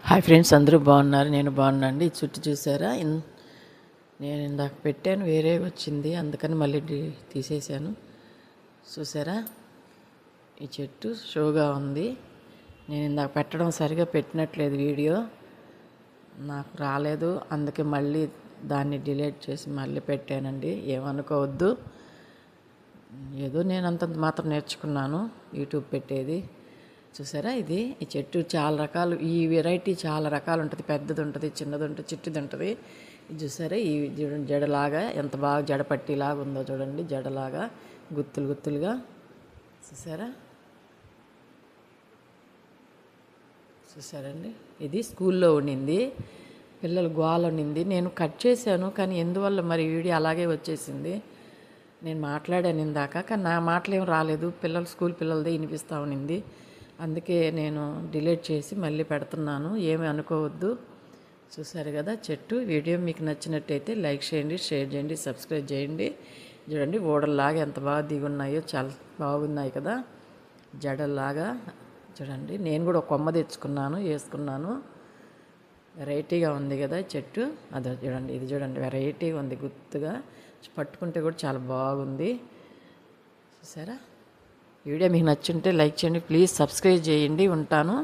Hi friends, అందరూ బాగున్నారు. నేను బాగున్నాండి. ఈ చుట్టూ చూసారా? నేను ఇందాక పెట్టాను, వేరే వచ్చింది, అందుకని మళ్ళీ తీసేసాను. చూసారా? ఈ చెట్టు షోగా ఉంది. నేను ఇందాక పెట్టడం సరిగా పెట్టినట్లేదు, వీడియో నాకు రాలేదు, అందుకే మళ్ళీ దాన్ని డిలీట్ చేసి మళ్ళీ పెట్టానండి. ఏమనుకోవద్దు, ఏదో నేను అంతంత మాత్రం నేర్చుకున్నాను యూట్యూబ్ పెట్టేది. చూసారా? ఈ చెట్టు చాలా రకాలు, ఈ వెరైటీ చాలా రకాలు ఉంటుంది. పెద్దది ఉంటుంది, చిన్నది ఉంటుంది, చిట్టుది ఉంటుంది. ఇది చూసారా? ఈ జడలాగా ఎంత బాగా జడపట్టిలాగా ఉందో చూడండి, జడలాగా గుత్తులు గుత్తులుగా. చూసారండి? ఇది స్కూల్లో ఉండింది, పిల్లలు గోల ఉండింది. నేను కట్ చేశాను, కానీ ఎందువల్ల మరి వీడియో అలాగే వచ్చేసింది. నేను మాట్లాడాను ఇందాక, కానీ నా మాటలేం రాలేదు, స్కూల్ పిల్లలదే వినిపిస్తూ ఉండింది. అందుకే నేను డిలీట్ చేసి మళ్ళీ పెడుతున్నాను, ఏమి అనుకోవద్దు. చూసారు కదా చెట్టు. వీడియో మీకు నచ్చినట్టయితే లైక్ చేయండి, షేర్ చేయండి, సబ్స్క్రైబ్ చేయండి. చూడండి ఓడల్లాగా ఎంత బాగా దిగున్నాయో, చాలా బాగున్నాయి కదా జడల్లాగా. చూడండి, నేను కూడా ఒక కొమ్మ తెచ్చుకున్నాను, వేసుకున్నాను. వెరైటీగా ఉంది కదా చెట్టు. అదే చూడండి, ఇది చూడండి, వెరైటీగా ఉంది, గుర్తుగా పట్టుకుంటే కూడా చాలా బాగుంది. చూసారా? వీడియో మీకు నచ్చుంటే లైక్ చేయండి, ప్లీజ్ సబ్స్క్రైబ్ చేయండి. ఉంటాను.